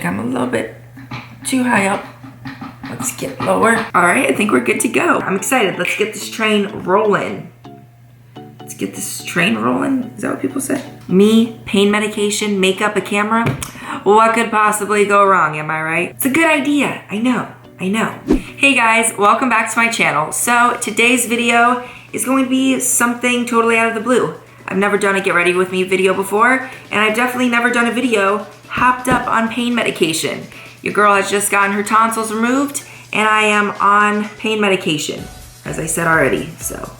think I'm a little bit too high up. Let's get lower. All right, I think we're good to go. I'm excited. Let's get this train rolling. Let's get this train rolling. Is that what people say? Me, pain medication, makeup, a camera. What could possibly go wrong, am I right? It's a good idea. I know. Hey guys, welcome back to my channel. So today's video is going to be something totally out of the blue. I've never done a get ready with me video before, and I've definitely never done a video hopped up on pain medication. Your girl has just gotten her tonsils removed, and I am on pain medication, as I said already, so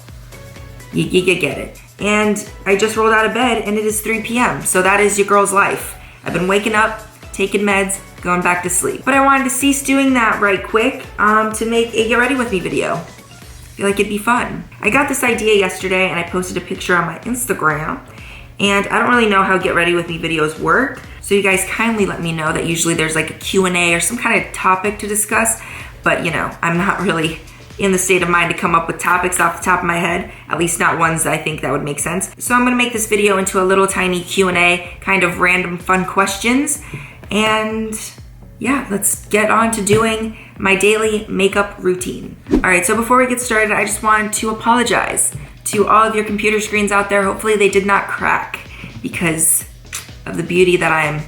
you get it. And I just rolled out of bed, and it is 3 p.m., so that is your girl's life. I've been waking up, taking meds, going back to sleep. But I wanted to cease doing that right quick to make a get ready with me video. I feel like it'd be fun. I got this idea yesterday, and I posted a picture on my Instagram, and I don't really know how get ready with me videos work, so you guys kindly let me know that usually there's like a Q&A or some kind of topic to discuss, but you know, I'm not really in the state of mind to come up with topics off the top of my head, at least not ones that I think that would make sense. So I'm gonna make this video into a little tiny Q&A, kind of random fun questions, and yeah, let's get on to doing my daily makeup routine. All right, so before we get started, I just wanted to apologize to all of your computer screens out there. Hopefully they did not crack because of the beauty that I am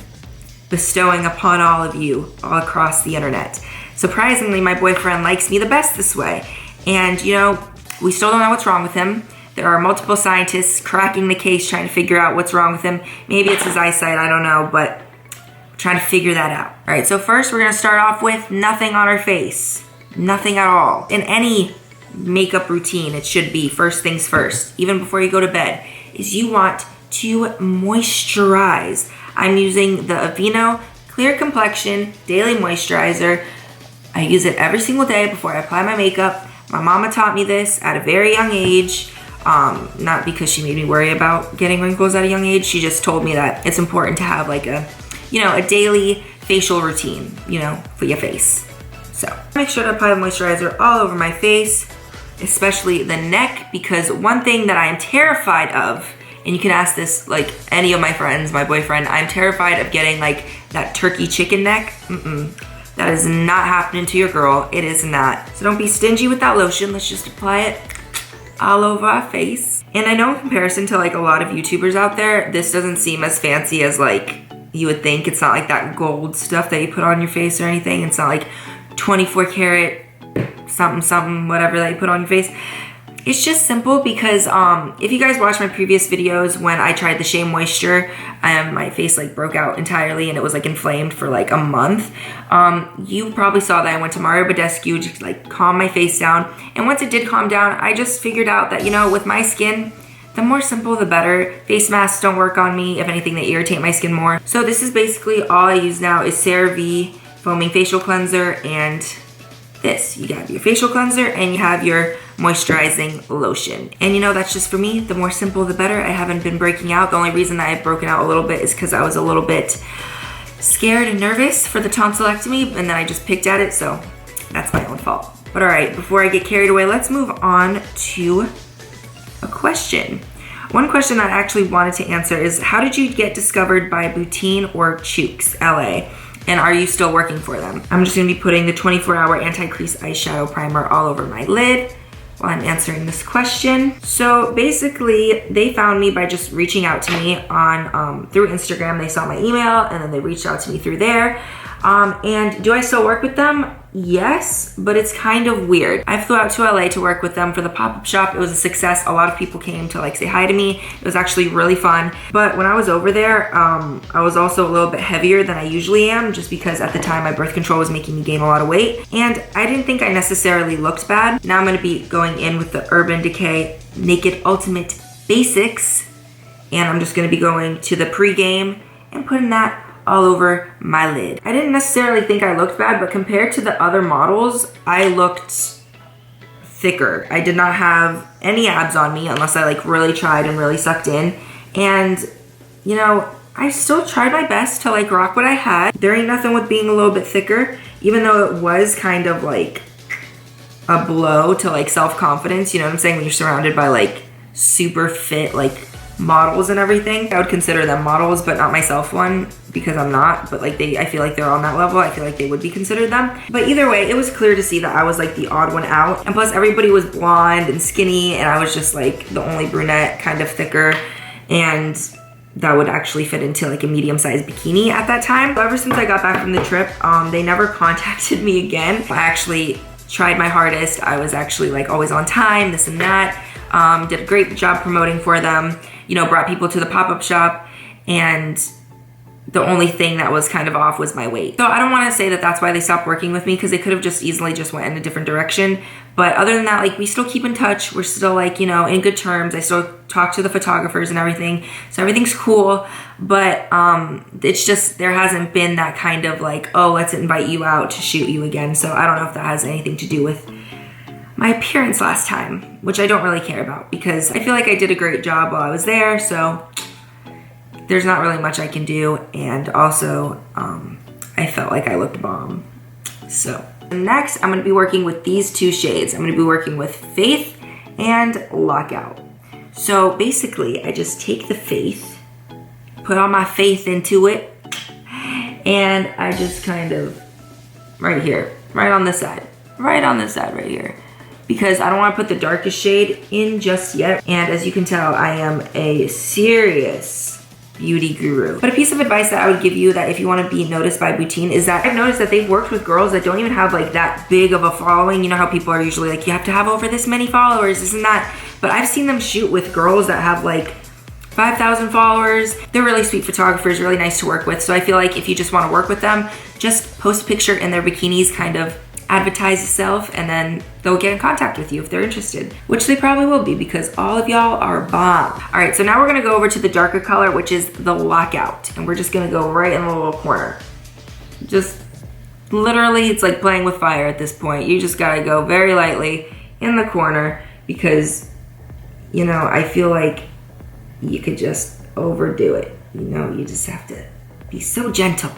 bestowing upon all of you all across the internet. Surprisingly, my boyfriend likes me the best this way. And you know, we still don't know what's wrong with him. There are multiple scientists cracking the case trying to figure out what's wrong with him. Maybe it's his eyesight, I don't know, but I'm trying to figure that out. All right, so first we're gonna start off with nothing on our face. Nothing at all. In any makeup routine, it should be first things first, even before you go to bed, is you want to moisturize. I'm using the Aveeno Clear Complexion Daily Moisturizer. I use it every single day before I apply my makeup. My mama taught me this at a very young age. Not because she made me worry about getting wrinkles at a young age. She just told me that it's important to have like a, you know, a daily facial routine, you know, for your face. So make sure to apply the moisturizer all over my face, especially the neck, because one thing that I am terrified of, and you can ask this like any of my friends, my boyfriend, I'm terrified of getting like that turkey chicken neck. That is not happening to your girl. It is not. So don't be stingy with that lotion. Let's just apply it all over our face. And I know in comparison to like a lot of YouTubers out there, this doesn't seem as fancy as like you would think. It's not like that gold stuff that you put on your face or anything. It's not like 24 karat something, whatever that you put on your face. It's just simple because if you guys watched my previous videos when I tried the Shea Moisture, my face like broke out entirely and it was like inflamed for like a month. You probably saw that I went to Mario Badescu to like calm my face down. And once it did calm down, I just figured out that, you know, with my skin, the more simple, the better. Face masks don't work on me. If anything, they irritate my skin more. So this is basically all I use now is CeraVe Foaming Facial Cleanser and this. You got your facial cleanser and you have your moisturizing lotion. And you know, that's just for me. The more simple, the better. I haven't been breaking out. The only reason that I've broken out a little bit is because I was a little bit scared and nervous for the tonsillectomy, and then I just picked at it, so that's my own fault. But all right, before I get carried away, let's move on to a question. One question I actually wanted to answer is, how did you get discovered by Boutine or Zaks, LA? And are you still working for them? I'm just gonna be putting the 24-hour anti-crease eyeshadow primer all over my lid while I'm answering this question. So basically, they found me by just reaching out to me on through Instagram. They saw my email and then they reached out to me through there. And do I still work with them? Yes, but it's kind of weird. I flew out to LA to work with them for the pop-up shop. It was a success. A lot of people came to like say hi to me. It was actually really fun. But when I was over there, I was also a little bit heavier than I usually am, just because at the time my birth control was making me gain a lot of weight. And I didn't think I necessarily looked bad. Now I'm gonna be going in with the Urban Decay Naked Ultimate Basics. And I'm just gonna be going to the pregame and putting that all over my lid. I didn't necessarily think I looked bad, but compared to the other models, I looked thicker. I did not have any abs on me unless I like really tried and really sucked in. And you know, I still tried my best to like rock what I had. There ain't nothing with being a little bit thicker, even though it was kind of like a blow to like self-confidence, you know what I'm saying? When you're surrounded by like super fit, like models and everything. I would consider them models, but not myself one, because I'm not, but like I feel like they're on that level. I feel like they would be considered them. But either way, it was clear to see that I was like the odd one out. And plus everybody was blonde and skinny, and I was just like the only brunette, kind of thicker, and that would actually fit into like a medium-sized bikini at that time. So ever since I got back from the trip, they never contacted me again. I actually tried my hardest. I was actually like always on time, this and that. Did a great job promoting for them, you know, brought people to the pop-up shop, and the only thing that was kind of off was my weight. So I don't want to say that that's why they stopped working with me, because they could have just easily just went in a different direction. But other than that, like, we still keep in touch. We're still like, you know, in good terms. I still talk to the photographers and everything. So everything's cool. But it's just, there hasn't been that kind of like, oh, let's invite you out to shoot you again. So I don't know if that has anything to do with my appearance last time, which I don't really care about, because I feel like I did a great job while I was there. So there's not really much I can do. And also, I felt like I looked bomb. So next, I'm gonna be working with these two shades. I'm gonna be working with Faith and Lockout. So basically, I just take the Faith, put all my faith into it, and I just kind of, right here, right on this side right here, because I don't wanna put the darkest shade in just yet. And as you can tell, I am a serious beauty guru. But a piece of advice that I would give you, that if you want to be noticed by Boutine, is that I've noticed that they've worked with girls that don't even have like that big of a following. You know how people are usually like, you have to have over this many followers, this and that. But I've seen them shoot with girls that have like 5,000 followers. They're really sweet photographers, really nice to work with. So I feel like if you just want to work with them, just post a picture in their bikinis, kind of advertise yourself, and then they'll get in contact with you if they're interested, which they probably will be, because all of y'all are bomb. All right, so now we're gonna go over to the darker color, which is the Lockout, and we're just gonna go right in the little corner. Just literally, it's like playing with fire at this point. You just gotta go very lightly in the corner, because, you know, I feel like you could just overdo it. You know, you just have to be so gentle.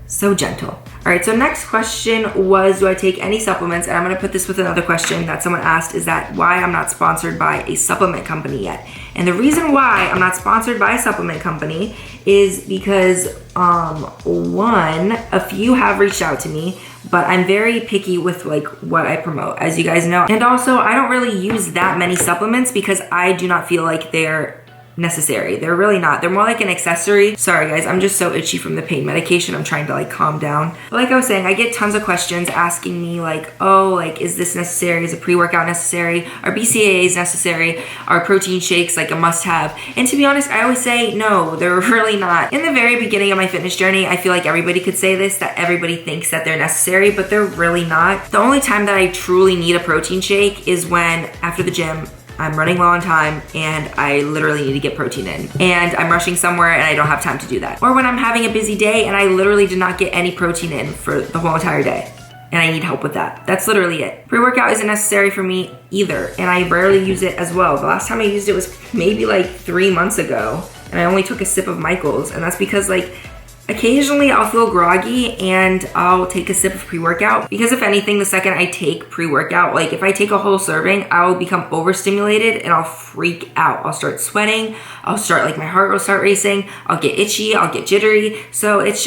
So gentle. All right, so next question was, do I take any supplements? And I'm gonna put this with another question that someone asked, is that why I'm not sponsored by a supplement company yet. And the reason why I'm not sponsored by a supplement company is because, one, a few have reached out to me, but I'm very picky with like what I promote, as you guys know. And also, I don't really use that many supplements because I do not feel like they're necessary. They're really not. They're more like an accessory. Sorry guys, I'm just so itchy from the pain medication. I'm trying to like calm down. But like I was saying, I get tons of questions asking me like, oh, like, is this necessary? Is a pre-workout necessary? Are BCAAs necessary? Are protein shakes like a must-have? And to be honest, I always say no, they're really not. In the very beginning of my fitness journey, I feel like everybody could say this, that everybody thinks that they're necessary, but they're really not. The only time that I truly need a protein shake is when after the gym, I'm running low on time and I literally need to get protein in, and I'm rushing somewhere and I don't have time to do that. Or when I'm having a busy day and I literally did not get any protein in for the whole entire day and I need help with that. That's literally it. Pre-workout isn't necessary for me either, and I rarely use it as well. The last time I used it was maybe like 3 months ago, and I only took a sip of Michael's, and that's because like occasionally I'll feel groggy and I'll take a sip of pre-workout, because if anything, the second I take pre-workout, like if I take a whole serving, I'll become overstimulated and I'll freak out. I'll start sweating. I'll start like my heart will start racing. I'll get itchy. I'll get jittery. So it's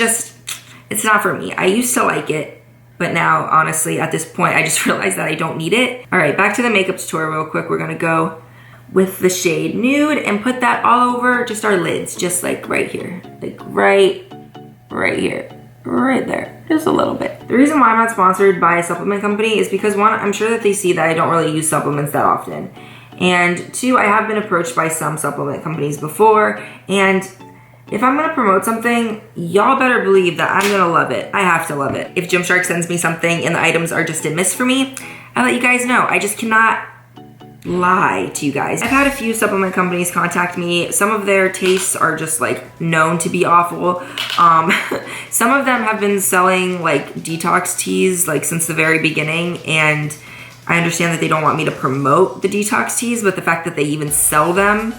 not for me. I used to like it, but now honestly at this point, I just realized that I don't need it. All right, back to the makeup tutorial real quick. We're gonna go with the shade Nude and put that all over just our lids, just like right here, like right here, right there, just a little bit. The reason why I'm not sponsored by a supplement company is because, one, I'm sure that they see that I don't really use supplements that often. And two, I have been approached by some supplement companies before, and if I'm gonna promote something, y'all better believe that I'm gonna love it. I have to love it. If Gymshark sends me something and the items are just a miss for me, I let you guys know. I just cannot lie to you guys. I've had a few supplement companies contact me. Some of their tastes are just like known to be awful. Some of them have been selling like detox teas like since the very beginning, and I understand that they don't want me to promote the detox teas, but the fact that they even sell them,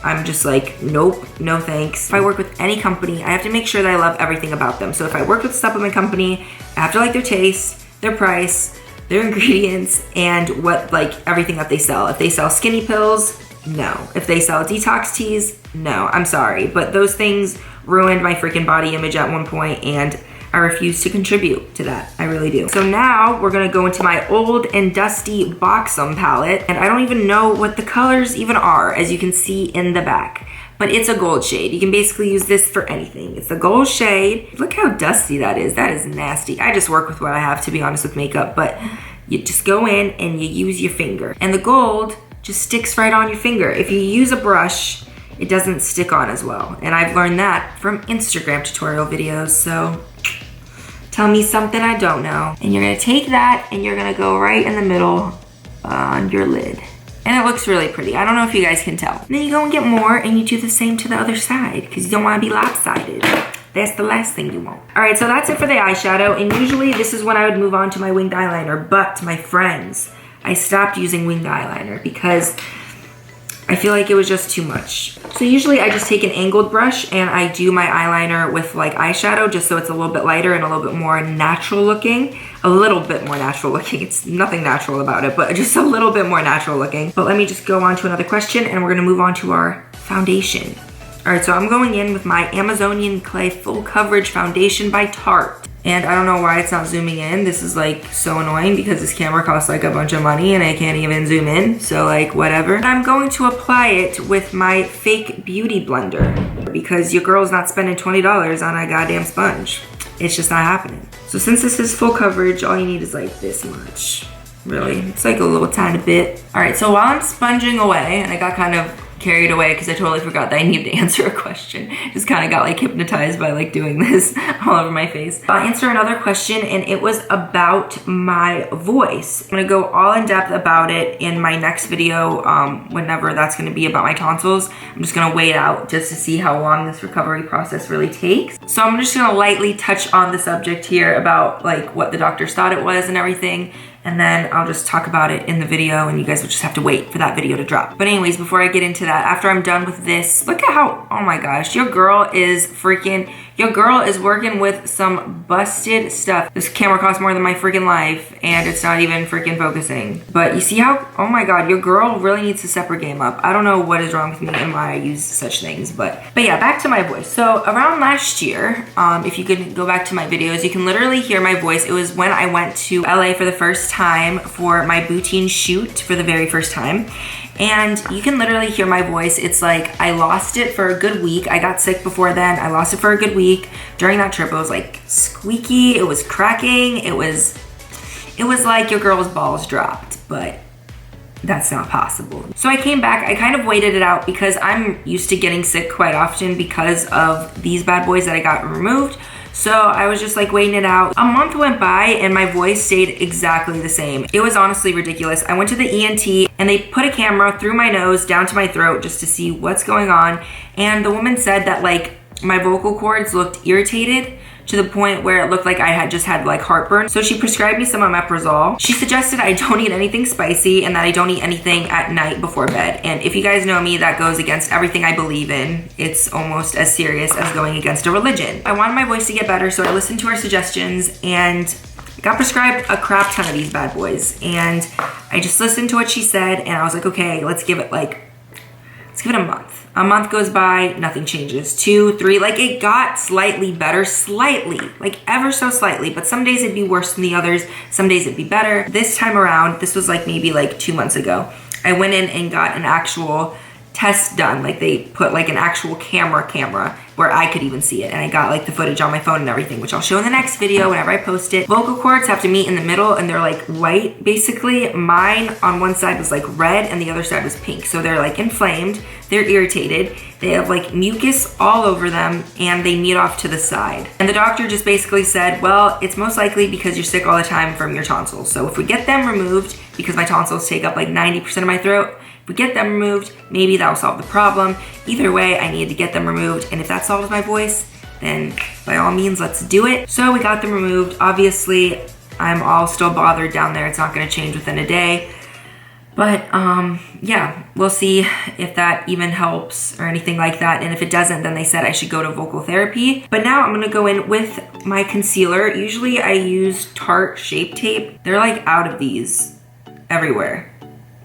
I'm just like, nope, no thanks. If I work with any company, I have to make sure that I love everything about them. So if I work with a supplement company, I have to like their taste, their price, their ingredients, and what, like, everything that they sell. If they sell skinny pills, no. If they sell detox teas, no, I'm sorry. But those things ruined my freaking body image at one point, and I refuse to contribute to that. I really do. So now we're gonna go into my old and dusty Boxum palette, and I don't even know what the colors even are, as you can see in the back. But it's a gold shade. You can basically use this for anything. It's a gold shade. Look how dusty that is. That is nasty. I just work with what I have, to be honest, with makeup, but you just go in and you use your finger. And the gold just sticks right on your finger. If you use a brush, it doesn't stick on as well. And I've learned that from Instagram tutorial videos, so tell me something I don't know. And you're gonna take that and you're gonna go right in the middle on your lid. And it looks really pretty. I don't know if you guys can tell. And then you go and get more and you do the same to the other side because you don't wanna be lopsided. That's the last thing you want. All right, so that's it for the eyeshadow. And usually this is when I would move on to my winged eyeliner, but my friends, I stopped using winged eyeliner because I feel like it was just too much. So usually I just take an angled brush and I do my eyeliner with like eyeshadow just so it's a little bit lighter and a little bit more natural looking. A little bit more natural looking. It's nothing natural about it, but just a little bit more natural looking. But let me just go on to another question and we're gonna move on to our foundation. All right, so I'm going in with my Amazonian Clay Full Coverage Foundation by Tarte. And I don't know why it's not zooming in. This is like so annoying because this camera costs like a bunch of money and I can't even zoom in. So like whatever. I'm going to apply it with my fake beauty blender because your girl's not spending $20 on a goddamn sponge. It's just not happening. So since this is full coverage, all you need is like this much. Really, it's like a little tiny bit. All right, so while I'm sponging away, and I got kind of carried away because I totally forgot that I needed to answer a question. Just kind of got like hypnotized by like doing this all over my face. I'll answer another question and it was about my voice. I'm gonna go all in depth about it in my next video, whenever that's gonna be about my tonsils. I'm just gonna wait out just to see how long this recovery process really takes. So I'm just gonna lightly touch on the subject here about like what the doctors thought it was and everything. And then I'll just talk about it in the video and you guys will just have to wait for that video to drop. But anyways, before I get into that, after I'm done with this, look at how, oh my gosh, your girl is working with some busted stuff. This camera costs more than my freaking life and it's not even freaking focusing. But you see how, oh my God, your girl really needs to step her game up. I don't know what is wrong with me and why I use such things, but yeah, back to my voice. So around last year, if you could go back to my videos, you can literally hear my voice. It was when I went to LA for the first time for my Boutine shoot for the very first time. And you can literally hear my voice. It's like I lost it for a good week. I got sick before then. I lost it for a good week. During that trip, it was like squeaky. It was cracking. It was like your girl's balls dropped, but that's not possible. So I came back. I kind of waited it out because I'm used to getting sick quite often because of these bad boys that I got removed. So I was just like waiting it out. A month went by and my voice stayed exactly the same. It was honestly ridiculous. I went to the ENT and they put a camera through my nose down to my throat just to see what's going on. And the woman said that like my vocal cords looked irritated to the point where it looked like I had just had like heartburn. So she prescribed me some omeprazole. She suggested I don't eat anything spicy and that I don't eat anything at night before bed. And if you guys know me, that goes against everything I believe in. It's almost as serious as going against a religion. I wanted my voice to get better, so I listened to her suggestions and got prescribed a crap ton of these bad boys. And I just listened to what she said and I was like, okay, let's give it a month. A month goes by, nothing changes. 2, 3, like it got slightly better, slightly, like ever so slightly, but some days it'd be worse than the others. Some days it'd be better. This time around, this was like maybe like 2 months ago, I went in and got an actual test done. Like they put like an actual camera where I could even see it. And I got like the footage on my phone and everything, which I'll show in the next video whenever I post it. Vocal cords have to meet in the middle and they're like white, basically. Mine on one side was like red and the other side was pink. So they're like inflamed, they're irritated. They have like mucus all over them and they meet off to the side. And the doctor just basically said, well, it's most likely because you're sick all the time from your tonsils. So if we get them removed, because my tonsils take up like 90% of my throat, if we get them removed, maybe that'll solve the problem. Either way, I needed to get them removed. And if that solves my voice, then by all means, let's do it. So we got them removed. Obviously, I'm all still bothered down there. It's not gonna change within a day. But yeah, we'll see if that even helps or anything like that. And if it doesn't, then they said I should go to vocal therapy. But now I'm gonna go in with my concealer. Usually I use Tarte Shape Tape. They're like out of these everywhere.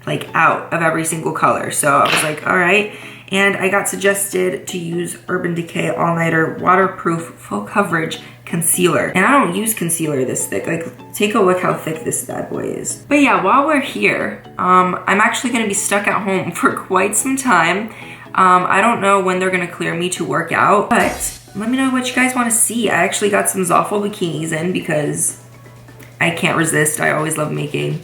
like out of every single color. So I was like, all right. And I got suggested to use Urban Decay All Nighter Waterproof Full Coverage Concealer. And I don't use concealer this thick. Like, take a look how thick this bad boy is. But yeah, while we're here, I'm actually gonna be stuck at home for quite some time. I don't know when they're gonna clear me to work out, but let me know what you guys wanna see. I actually got some Zaful bikinis in because I can't resist. I always love making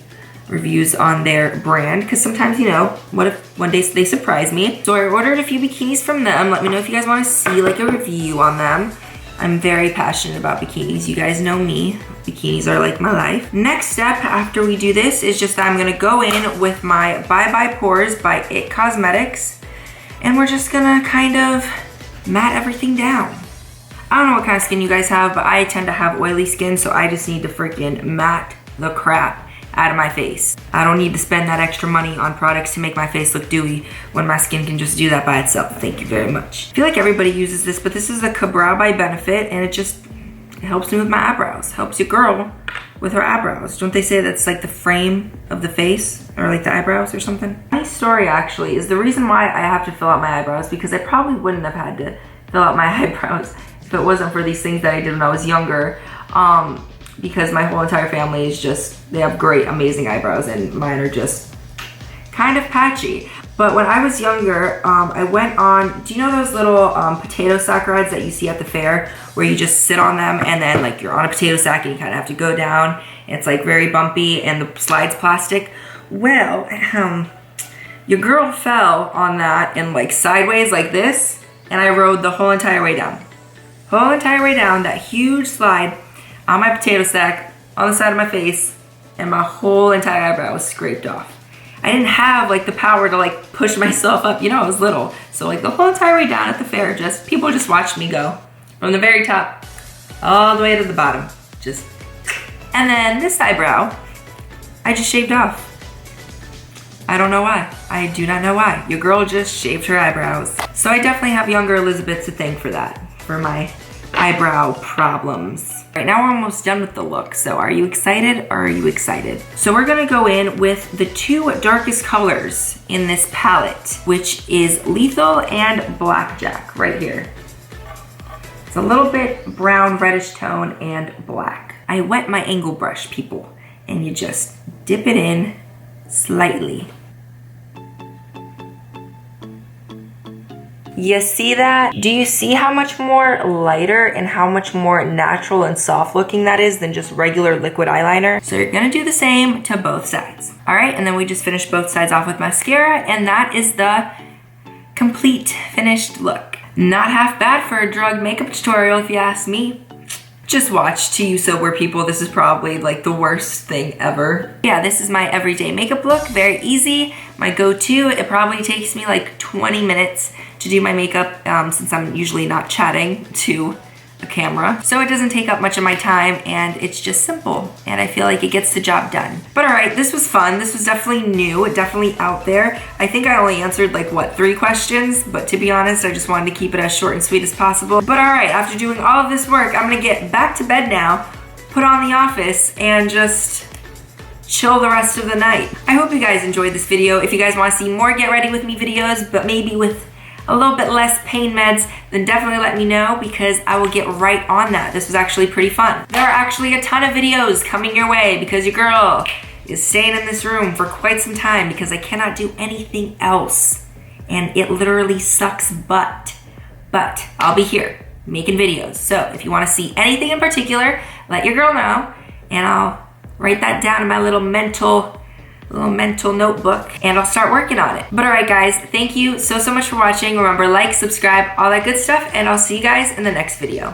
reviews on their brand because sometimes, you know, what if one day they surprise me? So I ordered a few bikinis from them. Let me know if you guys want to see like a review on them. I'm very passionate about bikinis. You guys know me. Bikinis are like my life. Next step after we do this is just that I'm gonna go in with my Bye Bye Pores by IT Cosmetics, and we're just gonna kind of matte everything down. I don't know what kind of skin you guys have, but I tend to have oily skin, so I just need to freaking matte the crap out of my face. I don't need to spend that extra money on products to make my face look dewy when my skin can just do that by itself. Thank you very much. I feel like everybody uses this, but this is the Brow by Benefit, and it helps me with my eyebrows. Helps your girl with her eyebrows. Don't they say that's like the frame of the face, or like the eyebrows or something? My story actually is the reason why I have to fill out my eyebrows, because I probably wouldn't have had to fill out my eyebrows if it wasn't for these things that I did when I was younger. Because my whole entire family is just, they have great, amazing eyebrows, and mine are just kind of patchy. But when I was younger, I went on, do you know those little potato sack rides that you see at the fair, where you just sit on them and then like you're on a potato sack and you kind of have to go down, and it's like very bumpy and the slide's plastic? Well, your girl fell on that and like sideways like this, and I rode the whole entire way down. Whole entire way down that huge slide on my potato sack, on the side of my face, and my whole entire eyebrow was scraped off. I didn't have like the power to like push myself up, you know, I was little. So like the whole entire way down at the fair, people just watched me go from the very top all the way to the bottom. And then this eyebrow, I just shaved off. I don't know why. I do not know why. Your girl just shaved her eyebrows. So I definitely have younger Elizabeth to thank for that, for my eyebrow problems. Right now we're almost done with the look, so are you excited or are you excited? So we're gonna go in with the two darkest colors in this palette, which is Lethal and Blackjack right here. It's a little bit brown, reddish tone and black. I wet my angle brush, people, and you just dip it in slightly. You see that? Do you see how much more lighter and how much more natural and soft looking that is than just regular liquid eyeliner? So you're gonna do the same to both sides. All right, and then we just finished both sides off with mascara, and that is the complete finished look. Not half bad for a drug makeup tutorial if you ask me. Just watch To You Sober people. This is probably like the worst thing ever. Yeah, this is my everyday makeup look. Very easy. My go-to. It probably takes me like 20 minutes to do my makeup since I'm usually not chatting to a camera. So it doesn't take up much of my time, and it's just simple, and I feel like it gets the job done. But all right, this was fun. This was definitely new, definitely out there. I think I only answered like, what, 3 questions? But to be honest, I just wanted to keep it as short and sweet as possible. But all right, after doing all of this work, I'm gonna get back to bed now, put on The Office, and just chill the rest of the night. I hope you guys enjoyed this video. If you guys wanna see more Get Ready With Me videos, but maybe with a little bit less pain meds, then definitely let me know, because I will get right on that. This was actually pretty fun. There are actually a ton of videos coming your way because your girl is staying in this room for quite some time because I cannot do anything else. And it literally sucks butt. But I'll be here making videos. So if you wanna see anything in particular, let your girl know, and I'll write that down in my little mental notebook, and I'll start working on it. But all right, guys, thank you so much for watching. Remember, like, subscribe, all that good stuff, and I'll see you guys in the next video.